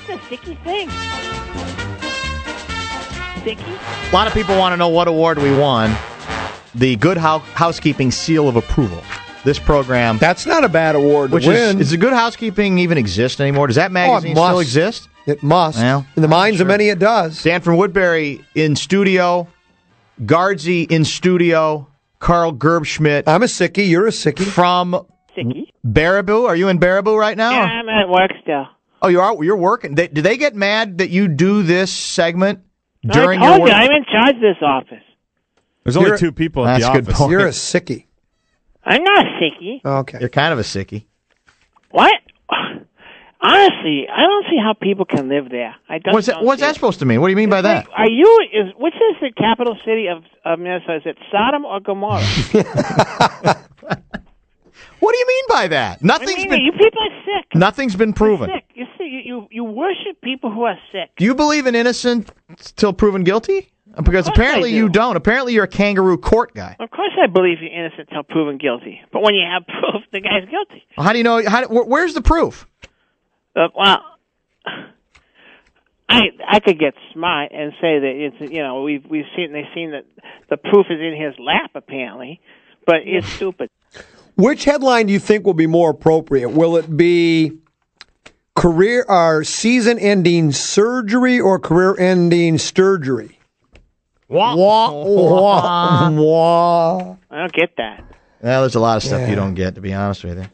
this a sicky thing? Sicky? A lot of people want to know what award we won. The Good Housekeeping Seal of Approval. This program. That's not a bad award to win. Does the Good Housekeeping even exist anymore? Does that magazine still exist? It must. Well, in the minds of many, it does. Dan from Woodbury in studio. Guardsy in studio. Carl Gerbschmidt. I'm a sickie. You're a sickie. From Barreiro. Are you in Barreiro right now? Yeah, I'm at work still. Oh, you are? You're working. Do they get mad that you do this segment during I your told work? you, I'm in charge of this office. There's only two people at the office. You're a sickie. I'm not a sickie. Okay. You're kind of a sickie. What? Honestly, I don't see how people can live there. What's that supposed to mean? What do you mean by that? Which is the capital city of Minnesota? Is it Sodom or Gomorrah? What do you mean by that? You people are sick. Nothing's been proven. You're sick. You see, you worship people who are sick. Do you believe in innocent till proven guilty? Because apparently you don't. Apparently you're a kangaroo court guy. Of course I believe you're innocent till proven guilty. But when you have proof, the guy's guilty. Well, how do you know? Where's the proof? Well, I could get smart and say that it's they've seen that the proof is in his lap apparently, but it's stupid. Which headline do you think will be more appropriate? Will it be career or season-ending surgery or career-ending sturgery? Wah, wah, wah. I don't get that. Well, there's a lot of stuff you don't get, to be honest with you.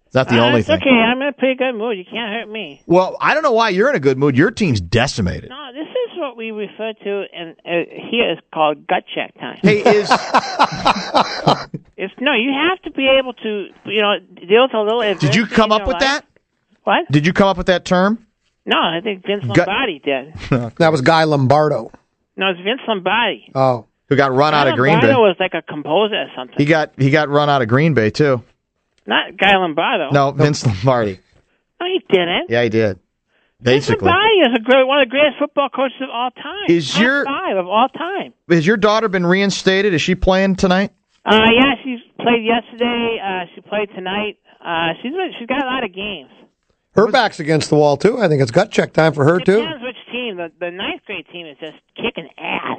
It's not the only thing. It's okay. I'm in a pretty good mood. You can't hurt me. Well, I don't know why you're in a good mood. Your team's decimated. No, this is what we refer to, and here is called gut check time. Hey, you have to be able to, deal with a little adversity. Did you come up with that? What? Did you come up with that term? No, I think Vince Lombardi did. That was Guy Lombardo. No, it's Vince Lombardi. Oh. Who got run out of Green Bay. Lombardo was like a composer or something. He got run out of Green Bay, too. Not Guy Lombardo. No, Vince Lombardi. No, he didn't. Yeah, he did. Basically. Vince Lombardi is one of the greatest football coaches of all time. Top 5 of all time. Has your daughter been reinstated? Is she playing tonight? Yeah, she's played yesterday. She played tonight. She's got a lot of games. Her back's against the wall, too. I think it's gut check time for her, too. Depends which team. The ninth grade team is just kicking ass.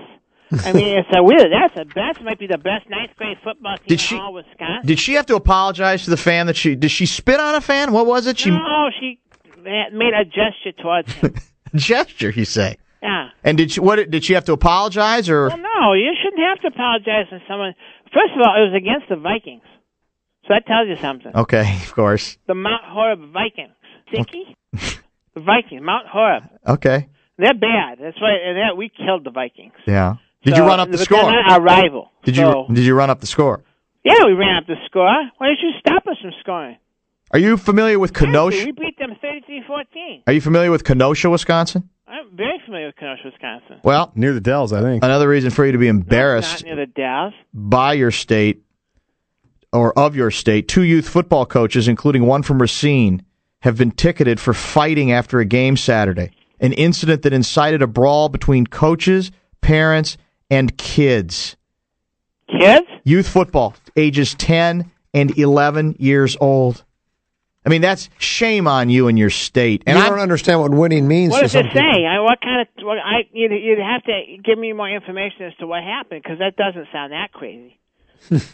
I mean, it's weird. That might be the best ninth grade football team in all Wisconsin. Did she have to apologize to the fan did she spit on a fan? What was it? No, she made a gesture towards him. Gesture, you say? Yeah. And did she have to apologize or? Well, no, you shouldn't have to apologize to someone. First of all, it was against the Vikings, so that tells you something. Okay, of course. The Mount Horeb Vikings. Sticky? The Vikings, Mount Horeb. Okay. They're bad. That's right. And we killed the Vikings. Yeah. Did you run up the score? They're not our rival. Did you run up the score? Yeah, we ran up the score. Why did you stop us from scoring? Are you familiar with Kenosha? We beat them 33-14. Are you familiar with Kenosha, Wisconsin? I'm very familiar with Kenosha, Wisconsin. Well, near the Dells, I think. Another reason for you to be embarrassed not near the Dells. by your state or of your state. 2 youth football coaches, including one from Racine, have been ticketed for fighting after a game Saturday. An incident that incited a brawl between coaches, parents, and kids. Kids? Youth football, ages 10 and 11 years old. I mean, that's shame on you and your state. And I don't understand what winning means. What does it say? You'd have to give me more information as to what happened, because that doesn't sound that crazy. What's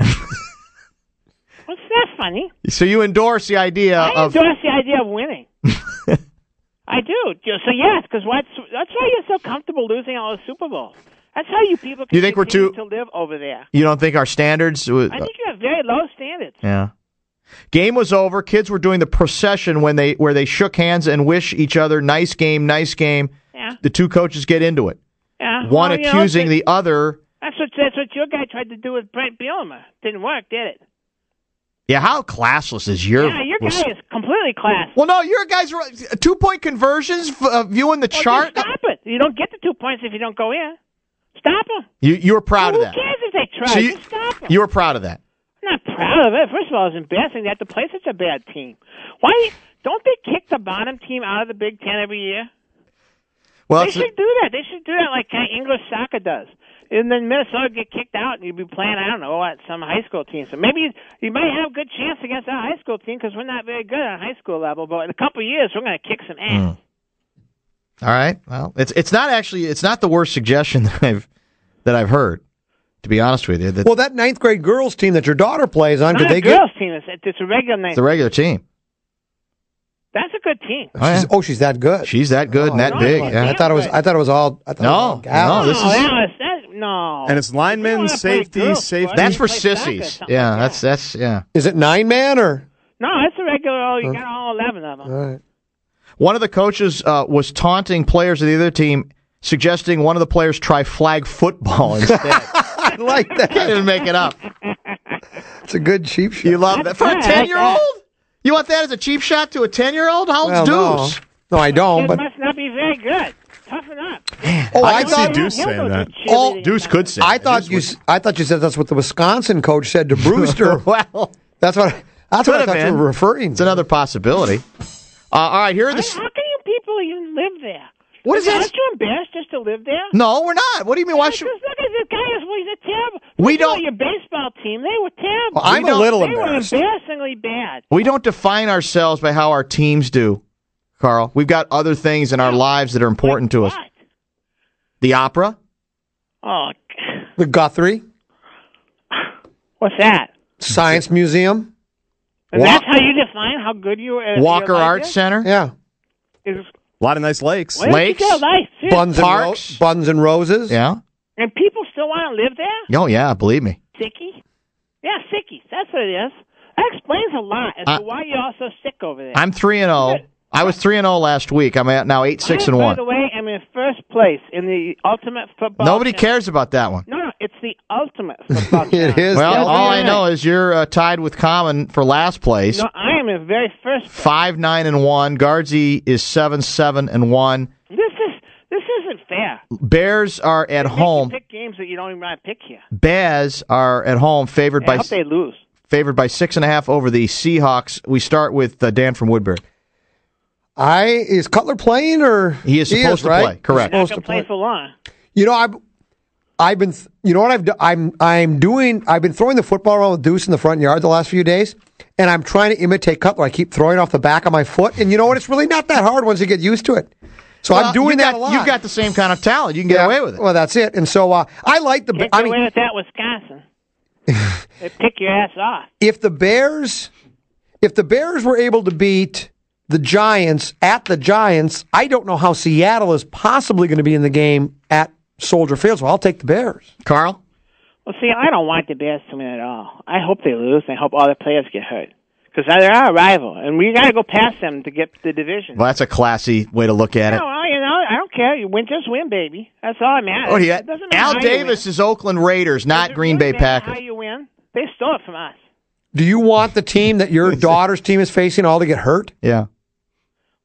that funny? So you endorse the idea I endorse the idea of winning. I do. So yes, because that's why you're so comfortable losing all the Super Bowls. That's how you people can continue to live over there. You don't think our standards? I think you have very low standards. Yeah. Game was over. Kids were doing the procession where they shook hands and wish each other nice game, nice game. Yeah. The two coaches get into it. Yeah. One accusing the other. That's what your guy tried to do with Brent Bielema. Didn't work, did it? Yeah, how classless is your... Yeah, your guy is completely classless. Well, no, your guys were 2-point conversions, viewing the chart. Stop it. You don't get the 2 points if you don't go in. Stop them. You were proud of that. Who cares if they try? So Just stop them. You were proud of that. I'm not proud of it. First of all, it's embarrassing they have to play such a bad team. Why don't they kick the bottom team out of the Big Ten every year? Well, they should do that. They should do that like English soccer does. And then Minnesota get kicked out, and you'd be playing, I don't know, what, some high school team. So maybe you might have a good chance against our high school team because we're not very good on high school level. But in a couple of years, we're going to kick some ass. All right. Well, it's not the worst suggestion that I've heard. To be honest with you, that ninth grade girls team that your daughter plays on, not a girls team. It's a regular ninth. It's a regular team. That's a good team. She's that good. She's that good and that big. Yeah. I thought it was all. No. And it's linemen, safety. That's for sissies. Yeah, that's. Is it 9-man or? No, it's a regular. You got all 11 of them. All right. One of the coaches was taunting players of the other team, suggesting one of the players try flag football instead. I like that. Can't even make it up. It's a good cheap shot. You love that for a 10-year-old? You want that as a cheap shot to a 10-year-old? How old's Deuce? No, I don't. It must not be very good. Toughen up. Man, I thought Deuce saying that. Deuce could say. I thought you said that's what the Wisconsin coach said to Brewster. Well, that's what I thought you were referring to. It's another possibility. All right, here are the. How can you people even live there? What is that? Aren't you embarrassed just to live there? No, we're not. What do you mean? Why should? Just look at this guy. He's a terrible. We don't. Your baseball team. They were terrible. Well, I'm a little embarrassed. They were embarrassingly bad. We don't define ourselves by how our teams do, Carl. We've got other things in our lives that are important to us. What? The opera. Oh. The Guthrie. What's that? Science Museum. And that's how you define how good you are. Walker Arts Center. Yeah. A lot of nice lakes. Lakes. Buns and Roses. Yeah. And people still want to live there? Oh, yeah, believe me. Sicky? Yeah, sickies. That's what it is. That explains a lot as to why you're all so sick over there. I'm 3-0. I was 3-0 last week. I'm at now 8-6-1. By the way, I'm in first place in the ultimate football. Nobody cares about that one. No, it's the ultimate football. It is. Well, all I know is you're tied with Common for last place. No, I am in very first place. 5-9-1. Guardsy is 7-7-1. This isn't fair. Bears are at home. You pick games that you don't even want to pick here. Bears are at home, favored by. I hope they lose. Favored by 6.5 over the Seahawks. We start with Dan from Woodbury. Is Cutler playing or he is supposed to play? Correct. He's not going to play for long. You know, I've been. You know what I've done? I'm doing. I've been throwing the football around with Deuce in the front yard the last few days, and I'm trying to imitate Cutler. I keep throwing off the back of my foot, and you know what? It's really not that hard once you get used to it. So I'm doing that a lot. You've got the same kind of talent. You can get away with it. Well, that's it. And so I like the. Get away with that, Wisconsin. They pick your ass off. If the Bears were able to beat the Giants at the Giants, I don't know how Seattle is possibly going to be in the game at Soldier Field. So I'll take the Bears. Carl? Well, see, I don't want the Bears to win at all. I hope they lose, and I hope all the players get hurt. Because they're our rival, and we got to go past them to get the division. Well, that's a classy way to look at it. Well, I don't care. You win, just win, baby. That's all that matters. It doesn't matter Al Davis is Oakland Raiders, not Green Bay Packers. How you win? They stole it from us. Do you want the team that your daughter's team is facing all to get hurt? Yeah.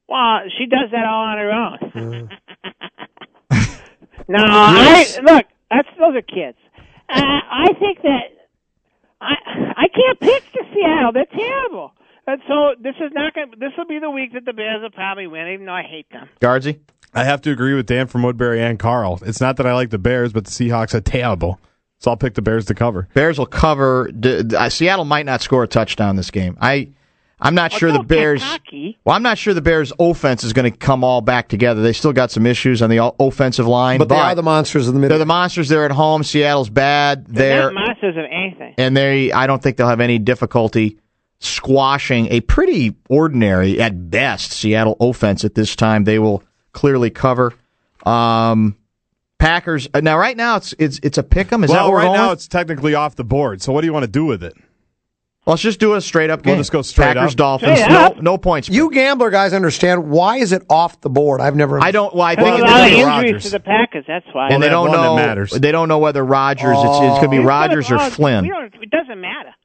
Well, she does that all on her own. Look, those are kids. I think that I can't pick the Seattle. They're terrible. And so this will be the week that the Bears will probably win, even though I hate them. Guardsy? I have to agree with Dan from Woodbury and Carl. It's not that I like the Bears, but the Seahawks are terrible. So I'll pick the Bears to cover. Bears will cover. Seattle might not score a touchdown this game. I'm not sure the Bears. Well, I'm not sure the Bears' offense is going to come all back together. They still got some issues on the offensive line, but they are the monsters of the middle. They're the monsters. They're at home. Seattle's bad. They're not monsters of anything. And I don't think they'll have any difficulty squashing a pretty ordinary, at best, Seattle offense at this time. They will clearly cover. Packers. Now, right now, it's a pick'em. Is that what we're going now with? It's technically off the board. So what do you want to do with it? Let's just do a straight-up game. We'll just go straight Packers, up. Dolphins, no points. You gambler guys understand, why is it off the board? I don't. Well, I think a lot of injuries to the Packers. That's why. And they don't know. They don't know whether Rodgers. It's going to be Rodgers or Flynn. It doesn't matter.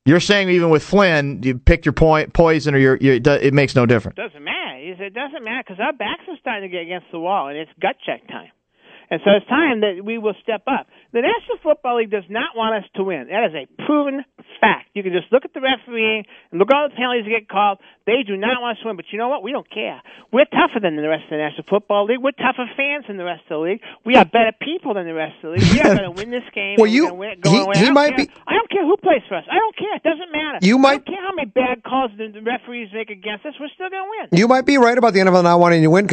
You're saying even with Flynn, you picked your poison, or it makes no difference. It doesn't matter. It doesn't matter because our backs are starting to get against the wall, and it's gut check time. And so it's time that we will step up. The National Football League does not want us to win. That is a proven fact. You can just look at the refereeing and look at all the penalties that get called. They do not want us to win. But you know what? We don't care. We're tougher than the rest of the National Football League. We're tougher fans than the rest of the league. We are better people than the rest of the league. We are going to win this game. Well, he might be. I don't care who plays for us. I don't care. It doesn't matter. I don't care how many bad calls the referees make against us. We're still going to win. You might be right about the NFL not wanting to win.